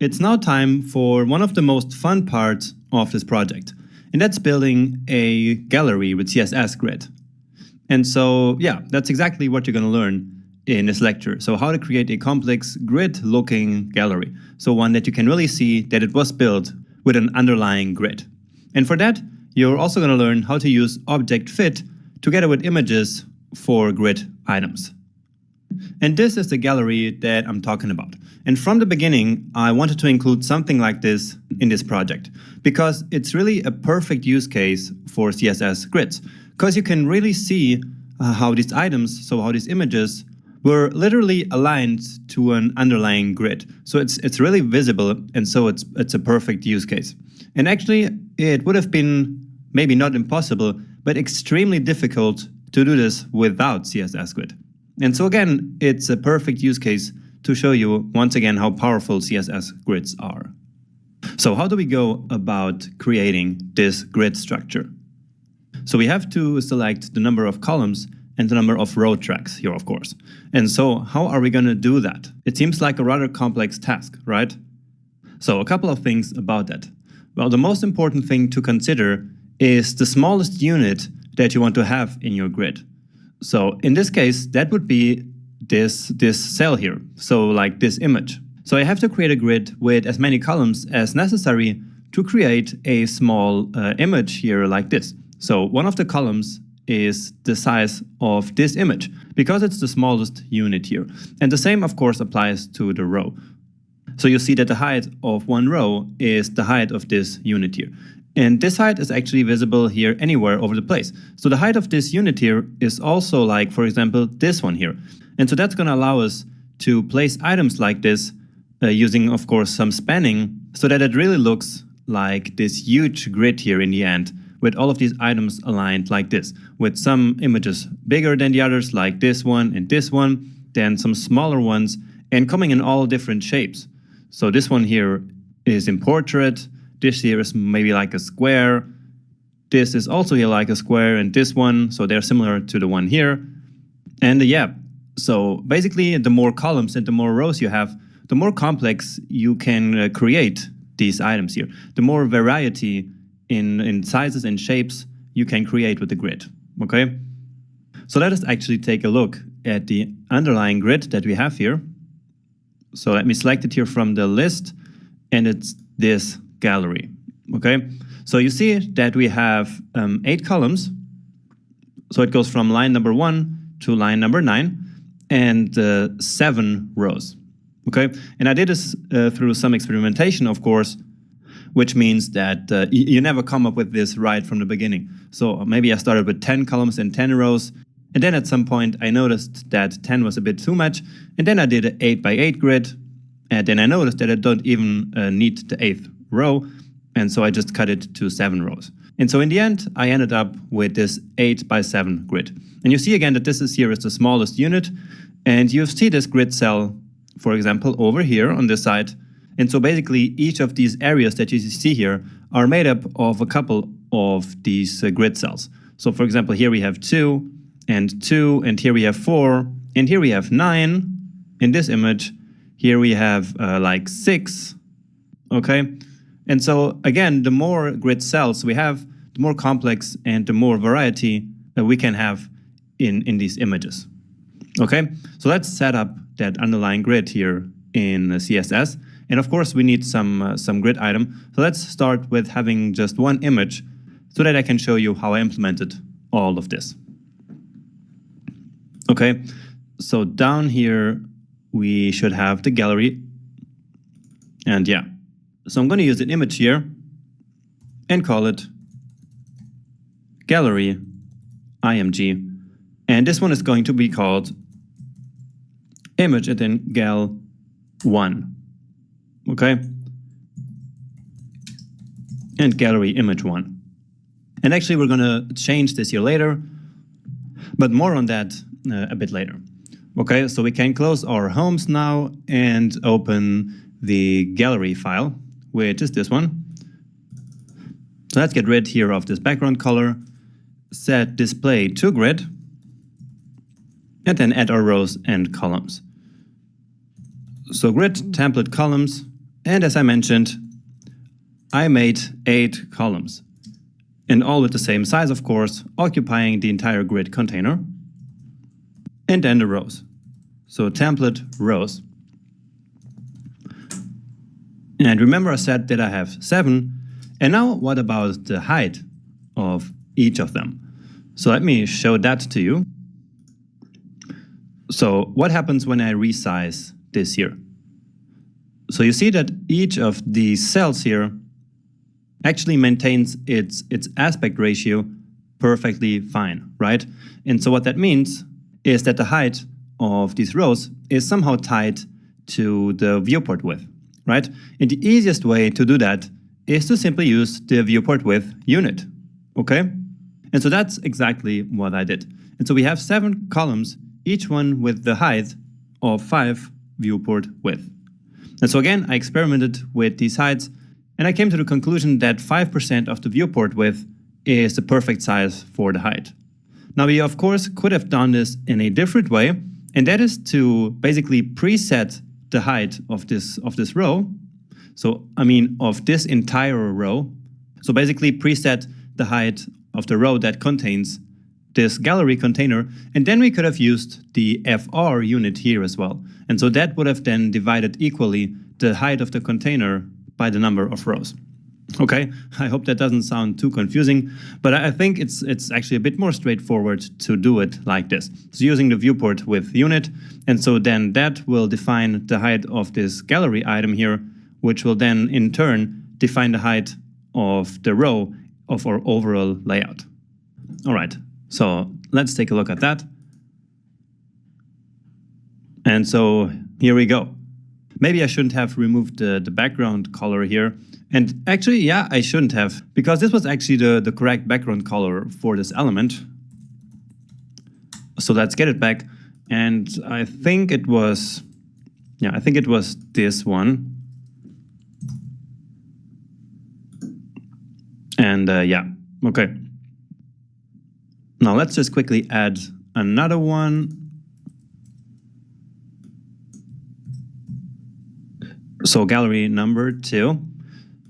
it's now time for one of the most fun parts of this project, and that's building a gallery with CSS Grid. And so, yeah, that's exactly what you're going to learn in this lecture. So how to create a complex grid-looking gallery. So one that you can really see that it was built with an underlying grid. And for that, you're also going to learn how to use object fit together with images for grid items. And this is the gallery that I'm talking about. And from the beginning, I wanted to include something like this in this project because it's really a perfect use case for CSS grids. Because you can really see how these items, so how these images, were literally aligned to an underlying grid. So it's really visible, and so it's a perfect use case. And actually, it would have been maybe not impossible, but extremely difficult to do this without CSS Grid. And so again, it's a perfect use case to show you once again how powerful CSS grids are. So how do we go about creating this grid structure? So we have to select the number of columns and the number of row tracks here, of course. And so how are we going to do that? It seems like a rather complex task, right? So a couple of things about that. Well, the most important thing to consider is the smallest unit that you want to have in your grid. So in this case, that would be this cell here, so like this image. So I have to create a grid with as many columns as necessary to create a small image here like this. So one of the columns is the size of this image because it's the smallest unit here. And the same, of course, applies to the row. So you see that the height of one row is the height of this unit here. And this height is actually visible here anywhere over the place. So the height of this unit here is also like, for example, this one here. And so that's going to allow us to place items like this using, of course, some spanning so that it really looks like this huge grid here in the end with all of these items aligned like this, with some images bigger than the others like this one and this one, then some smaller ones and coming in all different shapes. So this one here is in portrait. This here is maybe like a square. This is also here like a square, and this one, so they're similar to the one here. And yeah, so basically the more columns and the more rows you have, the more complex you can create these items here. The more variety in sizes and shapes you can create with the grid, okay? So let us actually take a look at the underlying grid that we have here. So let me select it here from the list, and it's this gallery, okay? So you see that we have 8 columns. So it goes from line number 1 to line number 9 and 7 rows, okay? And I did this through some experimentation, of course, which means that you never come up with this right from the beginning. So maybe I started with 10 columns and 10 rows, and then at some point I noticed that 10 was a bit too much, and then I did an 8x8 grid, and then I noticed that I don't even need the 8th row, and so I just cut it to 7 rows. And so in the end, I ended up with this 8x7 grid. And you see again that this is here is the smallest unit, and you see this grid cell, for example, over here on this side. And so basically each of these areas that you see here are made up of a couple of these grid cells. So for example, here we have 2 and 2, and here we have 4, and here we have 9 in this image. Here we have like 6, okay? And so again, the more grid cells we have, the more complex and the more variety that we can have in these images, okay? So let's set up that underlying grid here in CSS. And of course, we need some grid item. So let's start with having just one image so that I can show you how I implemented all of this. Okay, so down here, we should have the gallery. And yeah, so I'm going to use an image here and call it gallery img. And this one is going to be called image and then gal1. Okay, and gallery image 1. And actually we're going to change this here later, but more on that a bit later. Okay, so we can close our homes now and open the gallery file, which is this one. So let's get rid here of this background color, set display to grid, and then add our rows and columns. So grid template columns, And as I mentioned, I made 8 columns, and all with the same size, of course, occupying the entire grid container. And then the rows. So template rows. And remember I said that I have 7. And now what about the height of each of them? So let me show that to you. So what happens when I resize this here? So you see that each of these cells here actually maintains its aspect ratio perfectly fine, right? And so what that means is that the height of these rows is somehow tied to the viewport width, right? And the easiest way to do that is to simply use the viewport width unit, okay? And so that's exactly what I did. And so we have 7 columns, each one with the height of 5 viewport width. And so again, I experimented with these heights, and I came to the conclusion that 5% of the viewport width is the perfect size for the height. Now we of course could have done this in a different way, and that is to basically preset the height of this row. So I mean of this entire row. So basically preset the height of the row that contains this gallery container, and then we could have used the FR unit here as well. And so that would have then divided equally the height of the container by the number of rows. Okay, I hope that doesn't sound too confusing, but I think it's actually a bit more straightforward to do it like this. So using the viewport width unit, and so then that will define the height of this gallery item here, which will then in turn define the height of the row of our overall layout. All right, so let's take a look at that. And so here we go. Maybe I shouldn't have removed the background color here. And actually, yeah, I shouldn't have, because this was actually the correct background color for this element. So let's get it back. And I think it was, yeah, I think it was this one. And yeah, okay. Now let's just quickly add another one. So gallery number 2,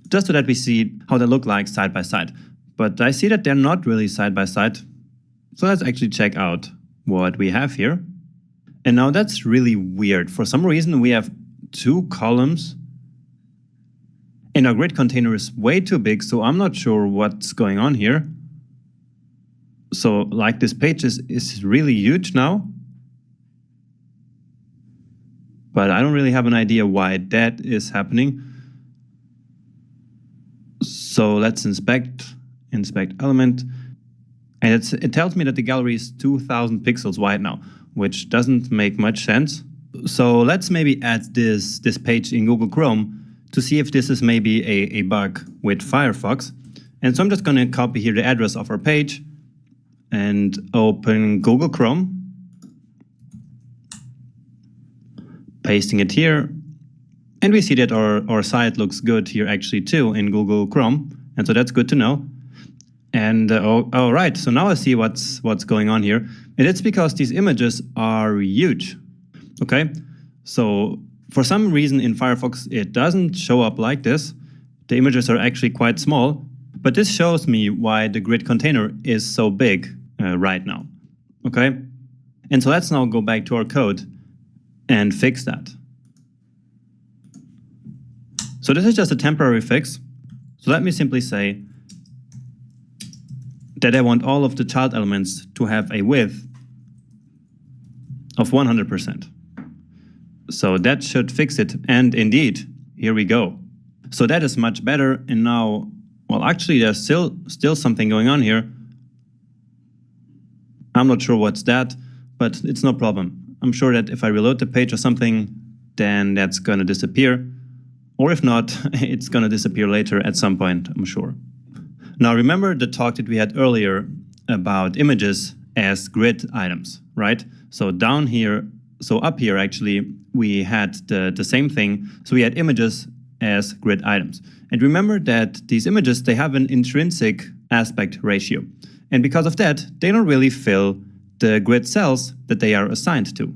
just so that we see how they look like side by side. But I see that they're not really side by side. So let's actually check out what we have here. And now that's really weird. For some reason, we have 2 columns and our grid container is way too big. So I'm not sure what's going on here. So like this page is really huge now. But I don't really have an idea why that is happening. So let's inspect element. And it tells me that the gallery is 2000 pixels wide now, which doesn't make much sense. So let's maybe add this page in Google Chrome to see if this is maybe a bug with Firefox. And so I'm just going to copy here the address of our page and open Google Chrome. Pasting it here, and we see that our site looks good here actually too in Google Chrome, and so that's good to know. And all right, so now I see what's going on here, and it's because these images are huge. Okay, so for some reason in Firefox it doesn't show up like this. The images are actually quite small, but this shows me why the grid container is so big right now. Okay, and so let's now go back to our code and fix that. So this is just a temporary fix. So let me simply say that I want all of the child elements to have a width of 100%. So that should fix it. And indeed, here we go. So that is much better. And now, well, actually there's still something going on here. I'm not sure what's that, but it's no problem. I'm sure that if I reload the page or something, then that's going to disappear. Or if not, it's going to disappear later at some point, I'm sure. Now remember the talk that we had earlier about images as grid items, right? So down here, so up here actually, we had the same thing. So we had images as grid items. And remember that these images, they have an intrinsic aspect ratio. And because of that, they don't really fill the grid cells that they are assigned to,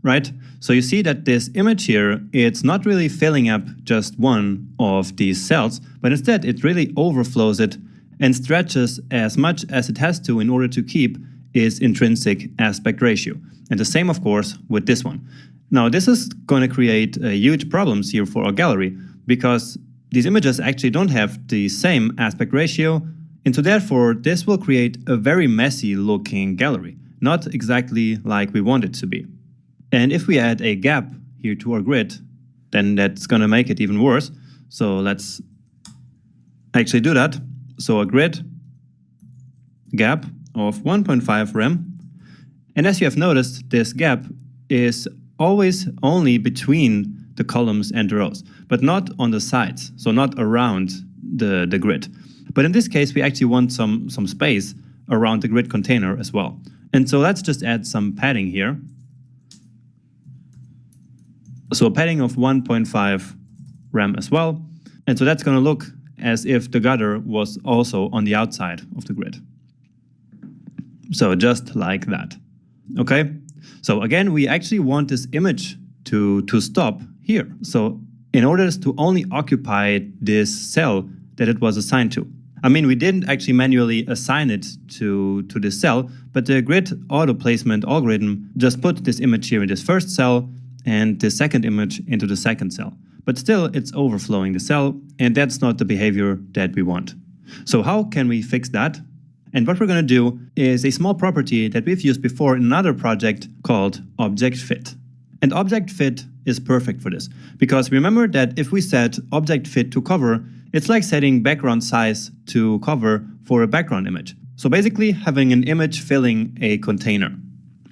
right? So you see that this image here, it's not really filling up just one of these cells, but instead it really overflows it and stretches as much as it has to in order to keep its intrinsic aspect ratio. And the same, of course, with this one. Now, this is going to create huge problems here for our gallery because these images actually don't have the same aspect ratio, and so therefore this will create a very messy looking gallery, not exactly like we want it to be. And if we add a gap here to our grid, then that's going to make it even worse. So let's actually do that. So a grid gap of 1.5 rem. And as you have noticed, this gap is always only between the columns and the rows, but not on the sides, so not around the grid. But in this case, we actually want some space around the grid container as well. And so let's just add some padding here. So a padding of 1.5 rem as well. And so that's going to look as if the gutter was also on the outside of the grid. So just like that. Okay, so again, we actually want this image to stop here. So in order to only occupy this cell that it was assigned to. I mean, we didn't actually manually assign it to this cell, but the grid auto placement algorithm just put this image here in this first cell and the second image into the second cell. But still, it's overflowing the cell, and that's not the behavior that we want. So how can we fix that? And what we're going to do is a small property that we've used before in another project called object fit. And object fit is perfect for this, because remember that if we set object fit to cover, it's like setting background size to cover for a background image. So basically having an image filling a container.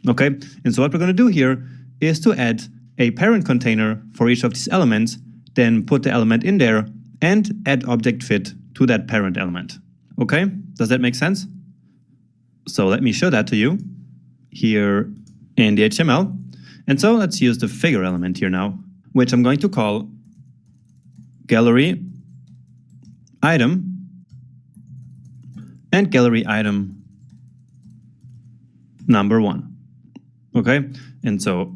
Okay, and so what we're going to do here is to add a parent container for each of these elements, then put the element in there and add object fit to that parent element. Okay, does that make sense? So let me show that to you here in the HTML. And so let's use the figure element here now, which I'm going to call gallery item and gallery item number 1. Okay, and so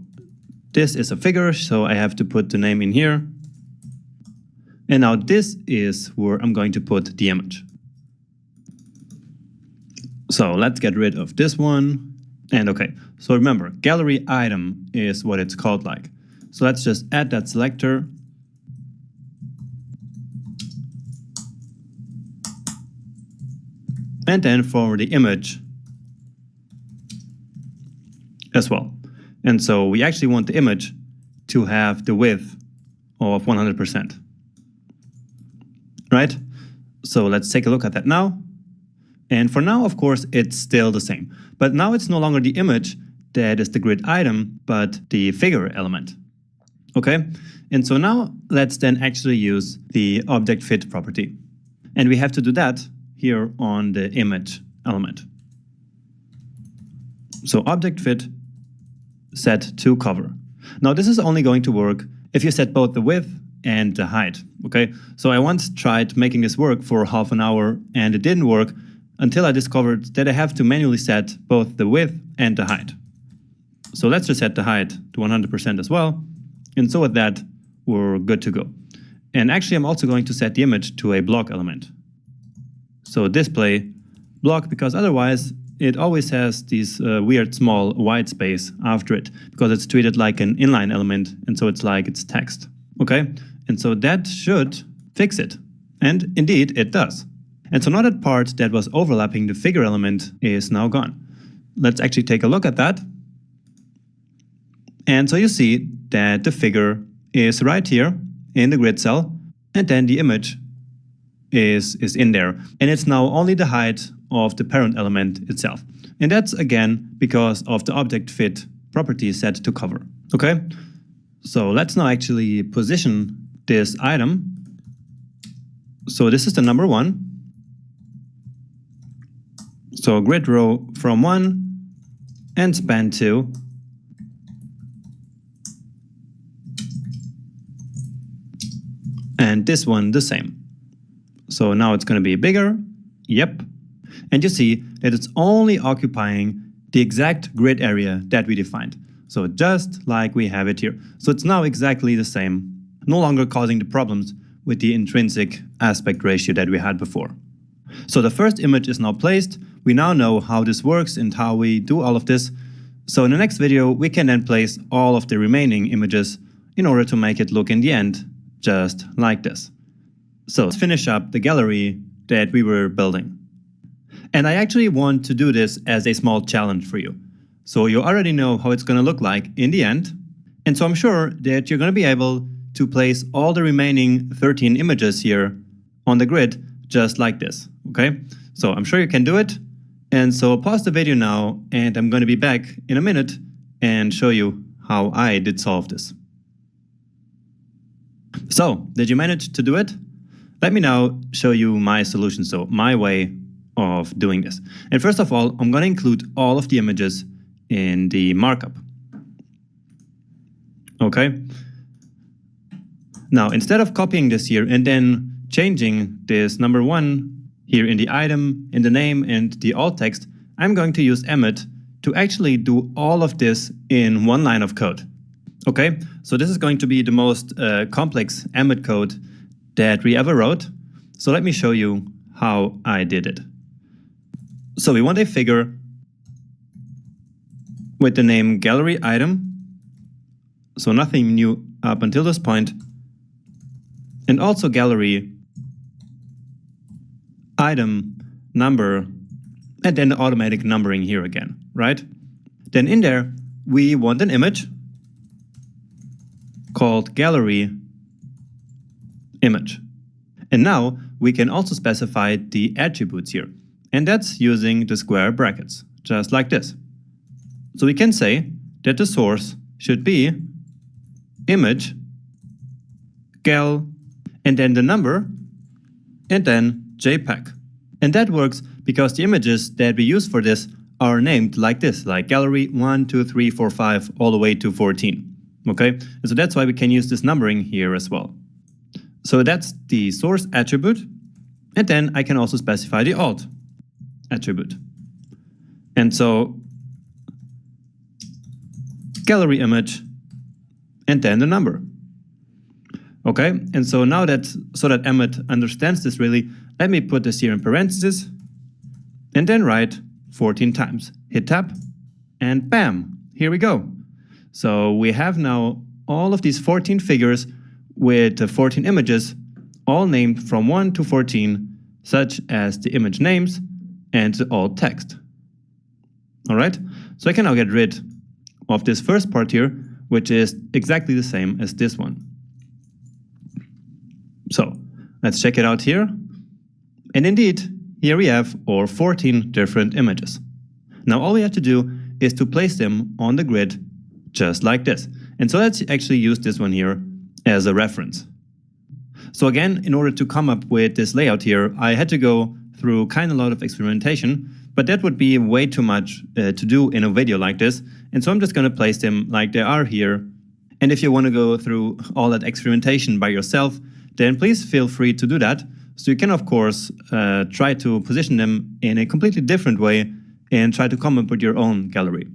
this is a figure, so I have to put the name in here. And now this is where I'm going to put the image. So let's get rid of this one. And okay, so remember, gallery item is what it's called like. So let's just add that selector. And then for the image as well. And so we actually want the image to have the width of 100%. Right? So let's take a look at that now. And for now, of course, it's still the same. But now it's no longer the image that is the grid item, but the figure element. Okay? And so now let's then actually use the object fit property. And we have to do that here on the image element. So object fit set to cover. Now this is only going to work if you set both the width and the height. Okay? So I once tried making this work for half an hour and it didn't work until I discovered that I have to manually set both the width and the height. So let's just set the height to 100% as well. And so with that, we're good to go. And actually, I'm also going to set the image to a block element. So display block, because otherwise it always has these weird small white space after it, because it's treated like an inline element, and so it's like it's text. Okay? And so that should fix it. And indeed, it does. And so now that part that was overlapping the figure element is now gone. Let's actually take a look at that. And so you see that the figure is right here in the grid cell, and then the image is in there. And it's now only the height of the parent element itself. And that's again because of the object fit property set to cover. Okay? So let's now actually position this item. So this is the number 1. So grid row from 1 and span 2. And this one the same. So now it's going to be bigger. Yep. And you see that it's only occupying the exact grid area that we defined. So just like we have it here. So it's now exactly the same, no longer causing the problems with the intrinsic aspect ratio that we had before. So the first image is now placed. We now know how this works and how we do all of this. So in the next video, we can then place all of the remaining images in order to make it look in the end just like this. So let's finish up the gallery that we were building. And I actually want to do this as a small challenge for you. So you already know how it's going to look like in the end. And so I'm sure that you're going to be able to place all the remaining 13 images here on the grid just like this. Okay? So I'm sure you can do it. And so pause the video now, and I'm going to be back in a minute and show you how I did solve this. So, did you manage to do it? Let me now show you my solution, so my way of doing this. And first of all, I'm going to include all of the images in the markup. Okay? Now, instead of copying this here and then changing this number 1 here in the item, in the name, and the alt text, I'm going to use Emmet to actually do all of this in one line of code. Okay, so this is going to be the most complex Emmet code that we ever wrote. So let me show you how I did it. So we want a figure with the name gallery item. So nothing new up until this point. And also gallery item number, and then the automatic numbering here again, right? Then in there, we want an image called gallery image. And now we can also specify the attributes here. And that's using the square brackets, just like this. So we can say that the source should be image gal, and then the number, and then JPEG. And that works because the images that we use for this are named like this, like gallery 1, 2, 3, 4, 5, all the way to 14. Okay? And so that's why we can use this numbering here as well. So that's the source attribute. And then I can also specify the alt attribute. And so gallery image, and then the number. Okay, and so now that Emmet understands this really, let me put this here in parentheses and then write 14 times. Hit tab and bam, here we go. So we have now all of these 14 figures with 14 images, all named from 1 to 14, such as the image names and the alt text. All right, so I can now get rid of this first part here, which is exactly the same as this one. So let's check it out here. And indeed, here we have our 14 different images. Now all we have to do is to place them on the grid just like this. And so let's actually use this one here as a reference. So again, in order to come up with this layout here, I had to go through kind of a lot of experimentation, but that would be way too much to do in a video like this. And so I'm just going to place them like they are here. And if you want to go through all that experimentation by yourself, then please feel free to do that. So you can, of course, try to position them in a completely different way and try to come up with your own gallery,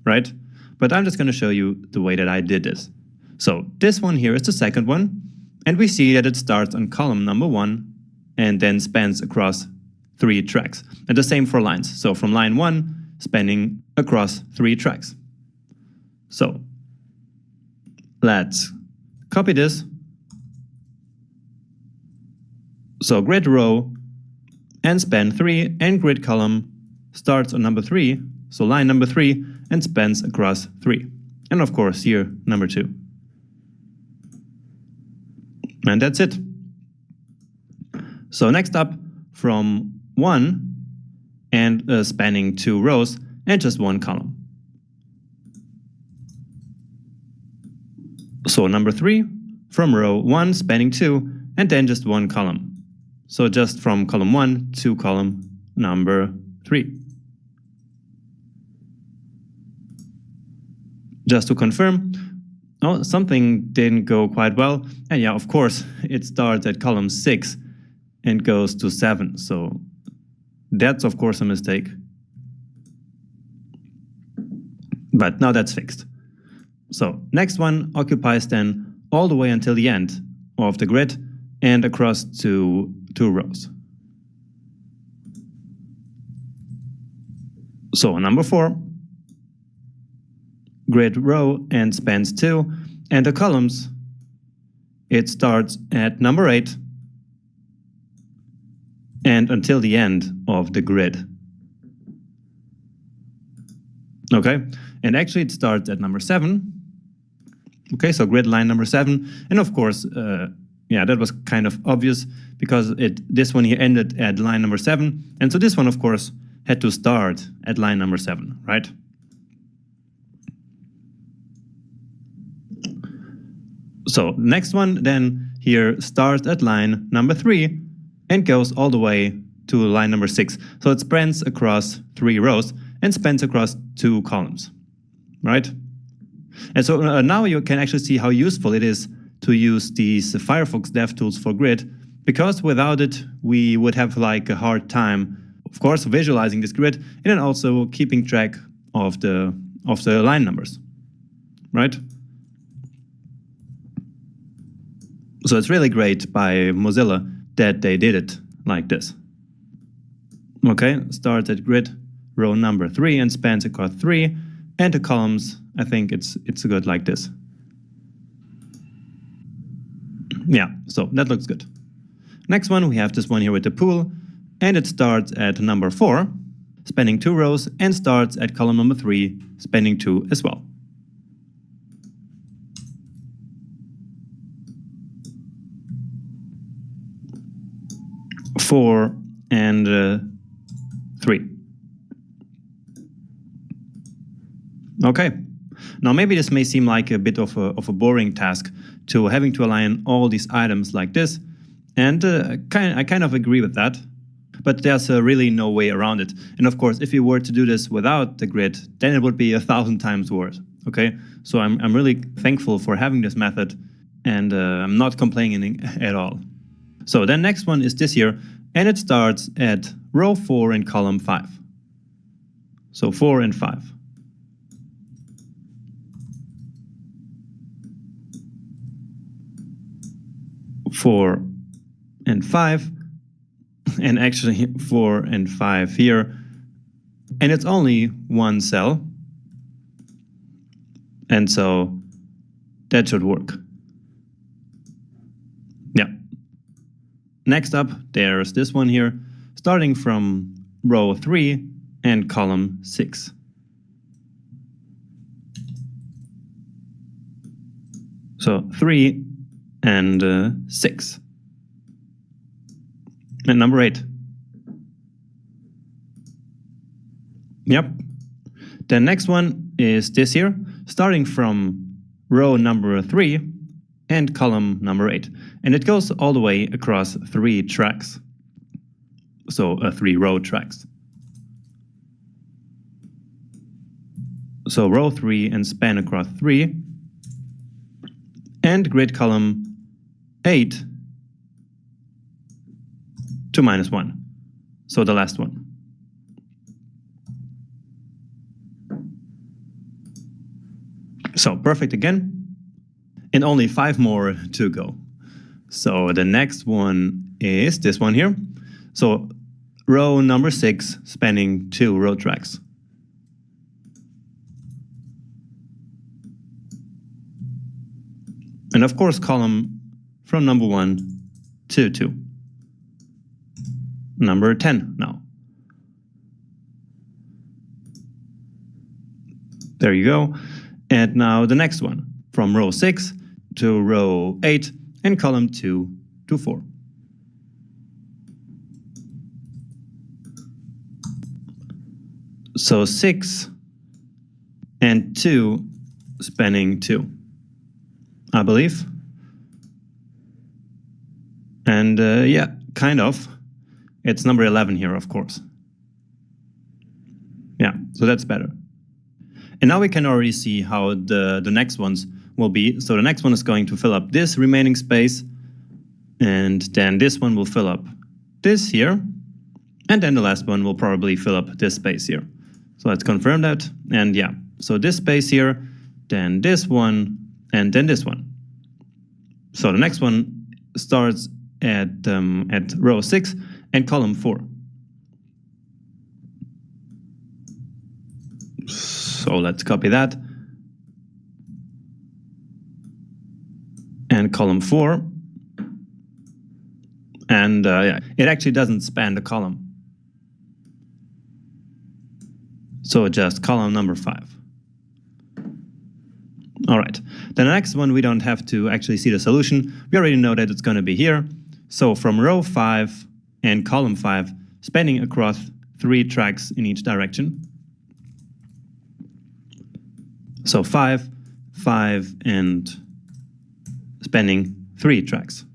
right? But I'm just going to show you the way that I did this. So this one here is the second one, and we see that it starts on column number 1 and then spans across 3 tracks. And the same for lines. So from line 1, spanning across 3 tracks. So let's copy this. So grid row and span 3, and grid column starts on number 3, so line number 3, and spans across 3. And of course here number 2. And that's it. So next up, from 1 and spanning 2 rows and just 1 column. So number 3 from row 1 spanning 2 and then just 1 column. So just from column 1 to column number 3. Just to confirm, oh, something didn't go quite well. And yeah, of course, it starts at column 6 and goes to 7. So that's of course a mistake. But now that's fixed. So next one occupies then all the way until the end of the grid and across to 2 rows. So number 4, grid row and spans 2, and the columns, it starts at number 8 and until the end of the grid. Okay, and actually it starts at number 7. Okay, so grid line number 7, and of course, yeah, that was kind of obvious because this one here ended at line number 7, and so this one, of course, had to start at line number 7, right? So next one then here starts at line number 3 and goes all the way to line number 6. So it spans across 3 rows and spans across 2 columns, right? And so now you can actually see how useful it is to use these Firefox DevTools for Grid, because without it, we would have like a hard time, of course, visualizing this grid and then also keeping track of the line numbers, right? So it's really great by Mozilla that they did it like this. Okay, starts at grid row number 3 and spans across 3, and the columns, I think it's good like this. Yeah, so that looks good. Next one, we have this one here with the pool, and it starts at number 4, spanning 2 rows, and starts at column number 3, spanning 2 as well. Four and 3. Okay, now maybe this may seem like a bit of a boring task to having to align all these items like this, and I kind of agree with that, but there's really no way around it. And of course, if you were to do this without the grid, then it would be 1,000 times worse. Okay, so I'm really thankful for having this method, and I'm not complaining at all. So then next one is this here, and it starts at row 4 and column 5. So 4 and 5. Four and 5, and actually 4 and 5 here, and it's only one cell, and so that should work. Yeah. Next up, there's this one here, starting from row 3 and column 6. So 3 and 6. And number 8. Yep. The next one is this here, starting from row number 3 and column number 8. And it goes all the way across 3 tracks. So 3 row tracks. So row 3 and span across 3. And grid column 8 to -1. So the last one. So perfect again. And only 5 more to go. So the next one is this one here. So row number 6 spanning 2 row tracks. And of course, column from number 1 to 2. Number 10 now. There you go. And now the next one, from row 6 to row 8 and column 2 to 4. So 6 and 2 spanning 2. I believe. And yeah, kind of. It's number 11 here, of course. Yeah, so that's better. And now we can already see how the next ones will be. So the next one is going to fill up this remaining space. And then this one will fill up this here. And then the last one will probably fill up this space here. So let's confirm that. And yeah, so this space here then this one, and then this one. So the next one starts at row 6 and column 4. So let's copy that. And column 4. And yeah, it actually doesn't span the column. So just column number 5. All right, then the next one we don't have to actually see the solution. We already know that it's going to be here. So from row 5 and column 5, spanning across 3 tracks in each direction. So 5, 5, and spanning 3 tracks.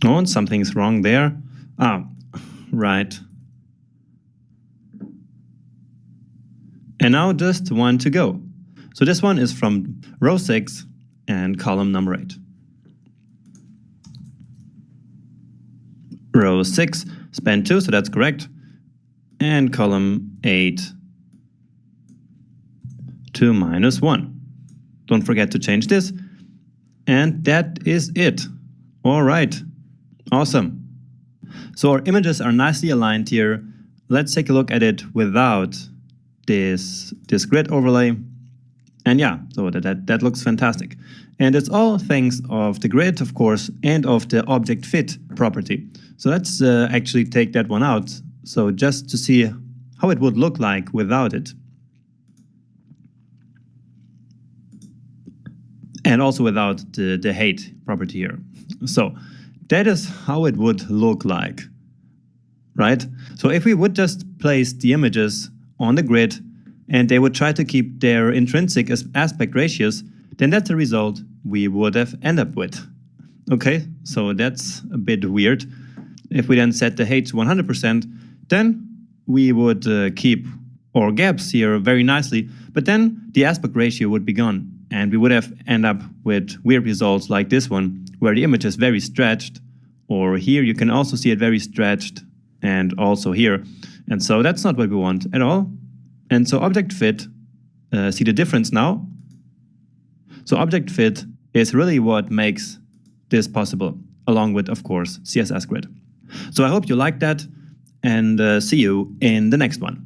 Oh, and something's wrong there. Ah, right. And now just one to go. So this one is from row 6 and column number 8. Row 6, span 2, so that's correct. And column 8, 2 minus 1. Don't forget to change this. And that is it. All right, awesome. So our images are nicely aligned here. Let's take a look at it without this grid overlay. And yeah, so that looks fantastic. And it's all thanks of the grid, of course, and of the object fit property. So let's actually take that one out. So just to see how it would look like without it. And also without the height property here. So that is how it would look like, right? So if we would just place the images on the grid and they would try to keep their intrinsic aspect ratios, then that's the result we would have ended up with. Okay, so that's a bit weird. If we then set the height to 100%, then we would keep our gaps here very nicely, but then the aspect ratio would be gone and we would have end up with weird results like this one, where the image is very stretched, or here you can also see it very stretched, and also here. And so that's not what we want at all. And so object fit, see the difference now? So object fit is really what makes this possible, along with, of course, CSS Grid. So I hope you liked that, and see you in the next one.